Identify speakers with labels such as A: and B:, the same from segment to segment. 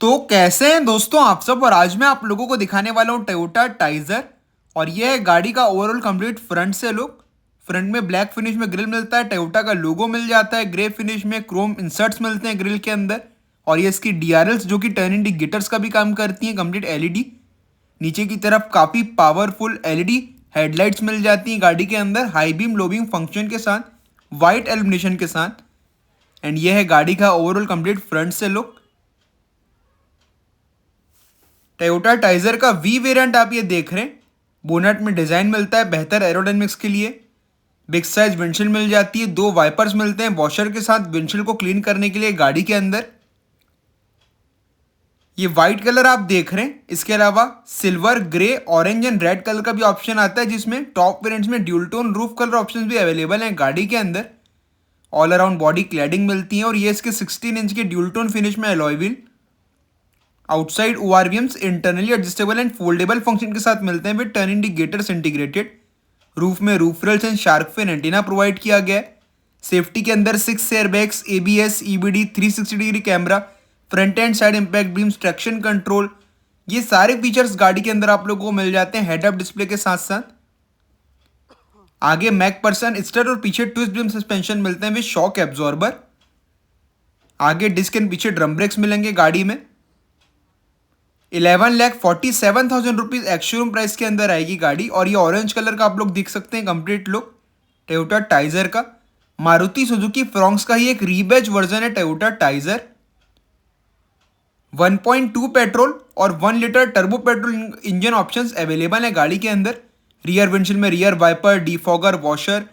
A: तो कैसे हैं दोस्तों आप सब। और आज मैं आप लोगों को दिखाने वाला हूँ टोयोटा टाइजर। और ये है गाड़ी का ओवरऑल कंप्लीट फ्रंट से लुक। फ्रंट में ब्लैक फिनिश में ग्रिल मिलता है, टोयोटा का लोगो मिल जाता है, ग्रे फिनिश में क्रोम इंसर्ट्स मिलते हैं ग्रिल के अंदर। और ये इसकी डीआरएल्स जो कि टर्न इंडिकेटर्स का भी काम करती हैं, कंप्लीट एलईडी। नीचे की तरफ काफ़ी पावरफुल एलईडी हेडलाइट्स मिल जाती हैं गाड़ी के अंदर, high beam low beam function के साथ, वाइट एल्यूमिनेशन के साथ। एंड ये है गाड़ी का ओवरऑल कंप्लीट फ्रंट से लुक। टोयोटा टाइजर का वी वेरिएंट आप ये देख रहे हैं। बोनट में डिजाइन मिलता है बेहतर एरोडायनेमिक्स के लिए। बिग साइज विंडशील्ड मिल जाती है, दो वाइपर्स मिलते हैं वॉशर के साथ विंडशील्ड को क्लीन करने के लिए गाड़ी के अंदर। ये वाइट कलर आप देख रहे हैं। इसके अलावा silver, grey, orange and red colour का भी ऑप्शन आता है, जिसमें टॉप वेरिएंट्स में dual tone roof colour option भी अवेलेबल हैं गाड़ी के अंदर। ऑल अराउंड बॉडी क्लैडिंग मिलती है और ये इसके 16 इंच के ड्यूल टोन फिनिश में alloy wheel. Outside ORVMs internally adjustable and foldable function के साथ मिलते हैं with turn indicators integrated. Roof में roof rails and shark fin antenna provide किया गया है। सेफ्टी के अंदर 6 airbags, ABS, EBD, 360 degree camera, front and side impact beams, traction control, ये सारे फीचर्स गाड़ी के अंदर आप लोगों को मिल जाते हैं हेड अप डिस्प्ले के साथ साथ। आगे मैक पर्सन स्टर और पीछे ट्विस्ट बीम सस्पेंशन मिलते हैं विद शॉक एब्जॉर्बर। आगे डिस्क एंड पीछे ड्रम ब्रेक्स मिलेंगे गाड़ी में। 11,47,000 रुपीज एक्स-शोरूम प्राइस के अंदर आएगी गाड़ी। और ये ऑरेंज कलर का आप लोग देख सकते हैं कंप्लीट लुक टोयोटा टाइजर का। मारुति सुजुकी फ्रॉन्क्स का ही एक रीबैच वर्जन है टोयोटा टाइजर। 1.2 पेट्रोल और 1 litre turbo petrol engine options available है गाड़ी के अंदर। रियर विंडशील्ड में रियर वाइपर, डिफॉगर, वॉशर।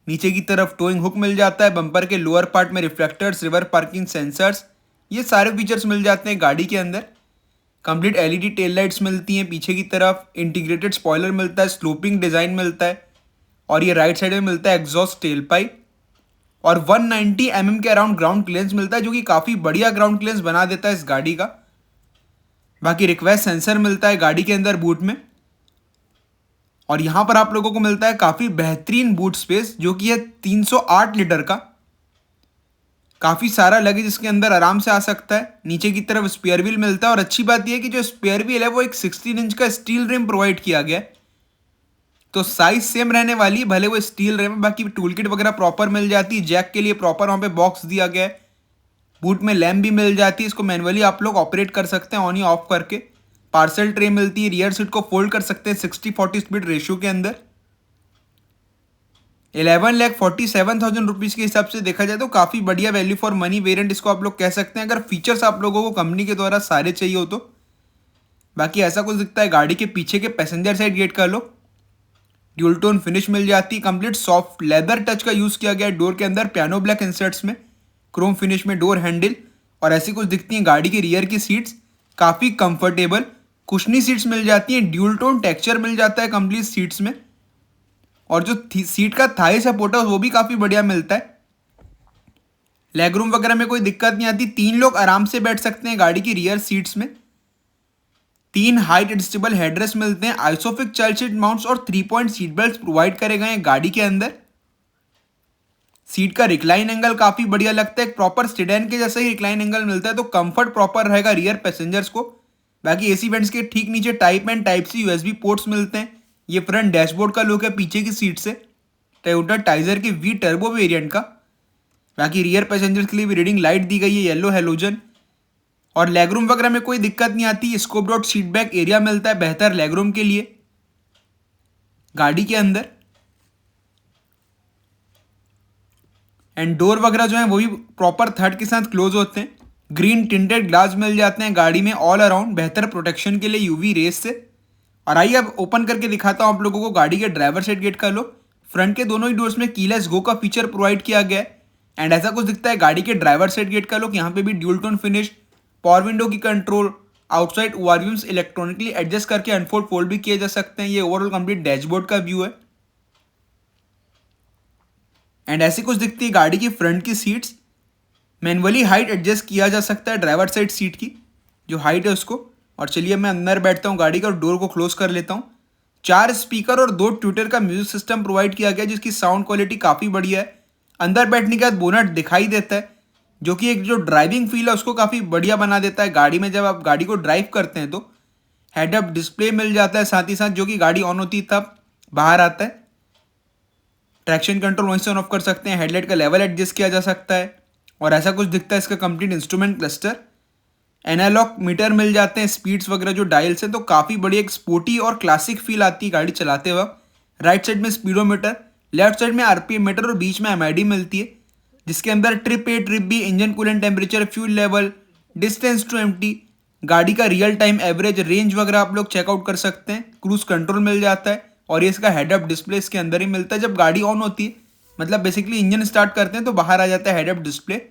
A: नीचे की तरफ टोइंग हुक मिल जाता है। बम्पर के लोअर पार्ट में रिफ्लेक्टर्स, रिवर पार्किंग सेंसर्स, ये सारे फीचर्स मिल जाते हैं गाड़ी के अंदर। कंप्लीट एलईडी टेल लाइट्स मिलती हैं पीछे की तरफ। इंटीग्रेटेड स्पॉइलर मिलता है, स्लोपिंग डिजाइन मिलता है। और ये राइट साइड में मिलता है एग्जॉस्ट टेल पाइप। और 190 mm के अराउंड ग्राउंड क्लियरेंस मिलता है, जो कि काफ़ी बढ़िया ग्राउंड क्लियरेंस बना देता है इस गाड़ी का। बाकी रिक्वेस्ट सेंसर मिलता है गाड़ी के अंदर बूट में। और यहाँ पर आप लोगों को मिलता है काफ़ी बेहतरीन बूट स्पेस, जो कि है 308 लीटर का। काफ़ी सारा लगेज इसके अंदर आराम से आ सकता है। नीचे की तरफ स्पेयर व्हील मिलता है। और अच्छी बात यह है कि जो स्पेयर व्हील है वो एक 16 इंच का स्टील रिम प्रोवाइड किया गया है, तो साइज सेम रहने वाली है, भले वो स्टील रिम है। बाकी टूल किट वगैरह प्रॉपर मिल जाती है। जैक के लिए प्रॉपर वहाँ पे बॉक्स दिया गया है। बूट में लैम्प भी मिल जाती है, इसको मैनुअली आप लोग ऑपरेट कर सकते हैं ऑन या ऑफ करके। पार्सल ट्रे मिलती है। रियर सीट को फोल्ड कर सकते हैं 60-40 स्पीड रेशियो के अंदर। 11,47,000 रुपीज़ के हिसाब से देखा जाए तो काफ़ी बढ़िया वैल्यू फॉर मनी वेरिएंट इसको आप लोग कह सकते हैं, अगर फीचर्स आप लोगों को कंपनी के द्वारा सारे चाहिए हो तो। बाकी ऐसा कुछ दिखता है गाड़ी के पीछे के पैसेंजर साइड गेट का लो। ड्यूल टोन फिनिश मिल जाती है। कंप्लीट सॉफ्ट लेदर टच का यूज़ किया गया है डोर के अंदर, पियानो ब्लैक इंसर्ट्स में, क्रोम फिनिश में डोर हैंडल। और ऐसी कुछ दिखती हैं गाड़ी की रियर की सीट्स, काफ़ी कंफर्टेबल कुशनी सीट्स मिल जाती हैं। ड्यूल टोन टेक्सचर मिल जाता है कंप्लीट सीट्स में। और जो सीट का थाई सपोर्ट है वो भी काफ़ी बढ़िया मिलता है। लेग रूम वगैरह में कोई दिक्कत नहीं आती। 3 लोग आराम से बैठ सकते हैं गाड़ी की रियर सीट्स में। 3 हाइट एडजस्टेबल हेडरेस्ट मिलते हैं। आइसोफिक चाइल्ड सीट माउंट्स और 3 पॉइंट सीट बेल्ट प्रोवाइड करे गए हैं गाड़ी के अंदर। सीट का रिक्लाइन एंगल काफ़ी बढ़िया लगता है, एक प्रॉपर सेडान के जैसा ही रिक्लाइन एंगल मिलता है, तो कंफर्ट प्रॉपर रहेगा रियर पैसेंजर्स को। बाकी एसी वेंट्स के ठीक नीचे type and type C USB ports मिलते हैं। ये फ्रंट डैशबोर्ड का लुक है पीछे की सीट से टोयोटा टाइजर के वी टर्बो वेरिएंट का। बाकी रियर पैसेंजर्स के लिए भी रीडिंग लाइट दी गई है, येलो हेलोजन। और लेगरूम वगैरह में कोई दिक्कत नहीं आती। Scope dot seat back area मिलता है बेहतर लेगरूम के लिए गाड़ी के अंदर। एंड डोर वगैरह जो है वो भी प्रॉपर थर्ड के साथ क्लोज होते हैं। ग्रीन टिंटेड ग्लास मिल जाते हैं गाड़ी में ऑल अराउंड, बेहतर प्रोटेक्शन के लिए यूवी रेस से। और आइए अब ओपन करके दिखाता हूं आप लोगों को गाड़ी के ड्राइवर साइड गेट का लो। फ्रंट के दोनों ही डोर्स में कीलेस गो का फीचर प्रोवाइड किया गया है। एंड ऐसा कुछ दिखता है गाड़ी के ड्राइवर साइड गेट का लुक। यहाँ पे भी dual tone finish, power window की control, outside ORVMs electronically adjust करके अनफोल्ड फोल्ड भी किए जा सकते हैं। ये ओवरऑल कंप्लीट डैशबोर्ड का व्यू है। एंड ऐसी कुछ दिखती है गाड़ी की फ्रंट की सीट्स। मैनुअली हाइट एडजस्ट किया जा सकता है ड्राइवर साइड सीट की जो हाइट है उसको। और चलिए मैं अंदर बैठता हूँ गाड़ी का और डोर को क्लोज कर लेता हूँ। 4 स्पीकर और 2 ट्विटर का म्यूजिक सिस्टम प्रोवाइड किया गया, जिसकी साउंड क्वालिटी काफ़ी बढ़िया है। अंदर बैठने के बाद बोनट दिखाई देता है। जो कि एक जो ड्राइविंग फील है उसको काफ़ी बढ़िया बना देता है गाड़ी में। जब आप गाड़ी को ड्राइव करते हैं तो हेड अप डिस्प्ले मिल जाता है, साथ ही साथ जो कि गाड़ी ऑन होती है तब बाहर आता है। ट्रैक्शन कंट्रोल वहीं से ऑन ऑफ कर सकते हैं, हेडलाइट का लेवल एडजस्ट किया जा सकता है और ऐसा कुछ दिखता है इसका complete instrument cluster. Analog meter मिल जाते हैं, स्पीड्स वगैरह जो डायल्स हैं, तो काफ़ी बड़ी एक स्पोर्टी और क्लासिक फील आती है गाड़ी चलाते वक्त। राइट साइड में स्पीडोमीटर, लेफ्ट साइड में आरपीएम मीटर और बीच में एमआईडी मिलती है, जिसके अंदर trip A, trip B, engine coolant temperature, fuel level, distance to empty, गाड़ी का रियल टाइम एवरेज रेंज वगैरह आप लोग चेकआउट कर सकते हैं। क्रूज कंट्रोल मिल जाता है और ये इसका हेड अप डिस्प्ले इसके अंदर ही मिलता है। जब गाड़ी ऑन होती है, मतलब बेसिकली इंजन स्टार्ट करते हैं तो बाहर आ जाता है head up display.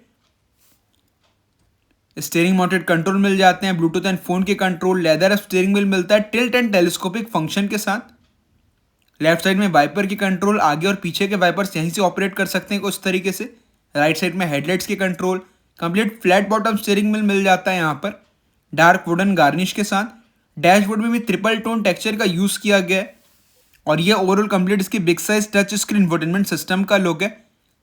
A: Steering mounted control मिल जाते हैं, ब्लूटूथ एंड फोन के कंट्रोल, लेदर स्टीयरिंग व्हील मिलता है टिल्ट एंड टेलीस्कोपिक फंक्शन के साथ। लेफ्ट साइड में वाइपर की कंट्रोल, आगे और पीछे के वाइपर्स यहीं से ऑपरेट कर सकते हैं कुछ तरीके से। राइट साइड में हेडलाइट्स के control, complete flat bottom steering wheel मिल जाता है यहाँ पर डार्क वुडन गार्निश के साथ। डैशबोर्ड में भी ट्रिपल टोन टेक्सचर का यूज किया गया है और ये ओवरऑल कंप्लीट इसकी big size touch screen infotainment system का लुक है,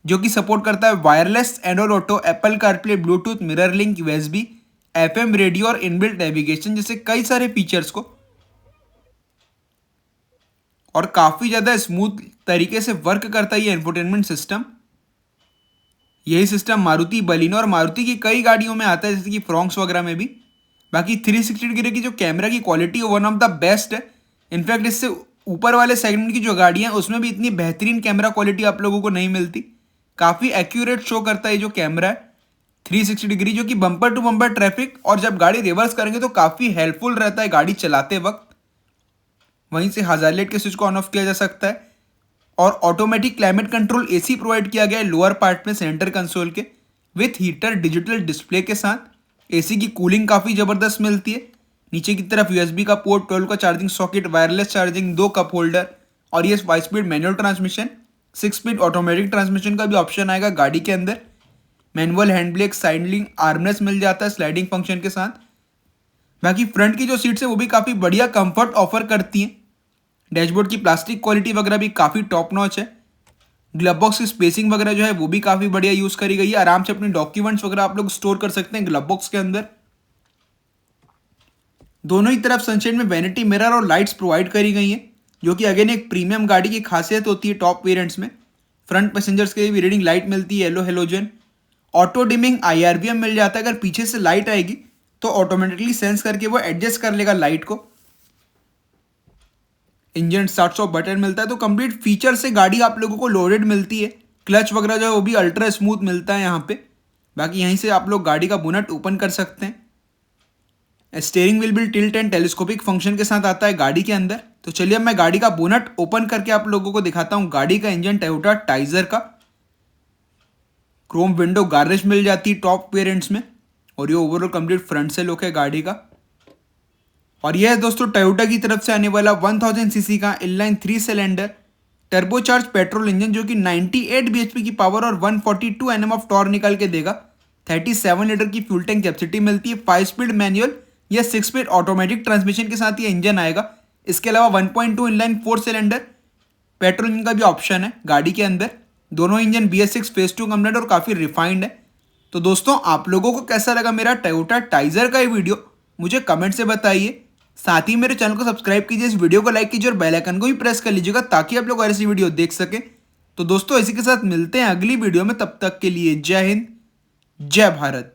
A: जो कि सपोर्ट करता है wireless Android auto, Apple CarPlay, Bluetooth, mirror link, USB, FM radio और इनबिल्ट नेविगेशन जैसे कई सारे फीचर्स को, और काफी ज्यादा स्मूथ तरीके से वर्क करता है ये इंफोटेनमेंट सिस्टम। यही सिस्टम मारुति बलिनो और मारुति की कई गाड़ियों में आता है, जैसे कि फ्रॉन्क्स वगैरह में भी। बाकी 360 डिग्री की जो कैमरा की क्वालिटी है वन ऑफ द बेस्ट है। इनफैक्ट इससे ऊपर वाले सेगमेंट की जो गाड़ियां हैं उसमें भी इतनी बेहतरीन कैमरा क्वालिटी आप लोगों को नहीं मिलती। काफ़ी एक्यूरेट शो करता है ये जो कैमरा है 360 डिग्री, जो कि बम्पर टू बम्पर ट्रैफिक और जब गाड़ी रिवर्स करेंगे तो काफ़ी हेल्पफुल रहता है गाड़ी चलाते वक्त। वहीं से हजारलेट के स्विच को ऑन ऑफ किया जा सकता है और automatic climate control AC provide किया गया है लोअर पार्ट में सेंटर कंसोल के, विथ हीटर डिजिटल डिस्प्ले के साथ। एसी की कूलिंग काफ़ी ज़बरदस्त मिलती है। नीचे की तरफ यूएसबी का पोर्ट, 12 का charging socket, wireless charging, 2 cup holder और ये 5 speed manual transmission, 6 speed automatic transmission का भी ऑप्शन आएगा गाड़ी के अंदर। मैनुअल हैंड ब्रेक, साइडलिंग आर्मरेस्ट मिल जाता है स्लाइडिंग फंक्शन के साथ। बाकी फ्रंट की जो सीट्स है वो भी काफ़ी बढ़िया कंफर्ट ऑफर करती हैं। डैशबोर्ड की प्लास्टिक क्वालिटी वगैरह भी काफ़ी टॉप नॉच है। ग्लव बॉक्स की स्पेसिंग वगैरह जो है वो भी काफ़ी बढ़िया यूज़ करी गई है। आराम से अपने डॉक्यूमेंट्स वगैरह आप लोग स्टोर कर सकते हैं ग्लव बॉक्स के अंदर। दोनों ही तरफ सनशेड में वैनिटी मिरर और लाइट्स प्रोवाइड करी गई हैं, जो कि अगेन एक प्रीमियम गाड़ी की खासियत होती है टॉप वेरिएंट्स में। फ्रंट पैसेंजर्स के लिए भी रीडिंग लाइट मिलती है, yellow halogen. Auto dimming IRBM मिल जाता है, अगर पीछे से लाइट आएगी तो ऑटोमेटिकली सेंस करके वो एडजस्ट कर लेगा लाइट को। इंजन स्टार्ट स्टॉप बटन मिलता है, तो कंप्लीट फीचर से गाड़ी आप लोगों को लोडेड मिलती है। क्लच वगैरह जो है वो भी अल्ट्रा स्मूथ मिलता है यहाँ पे। बाकी यहीं से आप लोग गाड़ी का बोनट ओपन कर सकते हैं। स्टीयरिंग व्हील भी टिल्ट एंड टेलीस्कोपिक फंक्शन के साथ आता है गाड़ी के अंदर। तो चलिए अब मैं गाड़ी का बोनट ओपन करके आप लोगों को दिखाता हूँ। गाड़ी का इंजन टोयोटा टाइजर का, क्रोम विंडो गार्निश मिल जाती है टॉप वेरिएंट्स में और ये ओवरऑल कंप्लीट फ्रंट से लुक है गाड़ी का। और यह है दोस्तों टोयोटा की तरफ से आने वाला 1000 सीसी का inline 3 cylinder turbocharge petrol engine, जो कि 98 bhp की पावर और 142 Nm ऑफ टॉर्क निकाल के देगा। 37 लीटर की फ्यूल टैंक कैपेसिटी मिलती है। 5 स्पीड मैनुअल या 6 स्पीड ऑटोमेटिक ट्रांसमिशन के साथ ये इंजन आएगा। इसके अलावा 1.2 इनलाइन 4 सिलेंडर पेट्रोल इंजन का भी ऑप्शन है गाड़ी के अंदर। दोनों इंजन BS6 फेज 2 कंप्लीट और काफ़ी रिफाइंड है। तो दोस्तों आप लोगों को कैसा लगा मेरा टोयोटा टाइजर का ये वीडियो, मुझे कमेंट से बताइए। साथ ही मेरे चैनल को सब्सक्राइब कीजिए, इस वीडियो को लाइक कीजिए और बेल आइकन को भी प्रेस कर लीजिएगा ताकि आप लोग ऐसी वीडियो देख सकें। तो दोस्तों इसी के साथ मिलते हैं अगली वीडियो में, तब तक के लिए जय हिंद, जय भारत।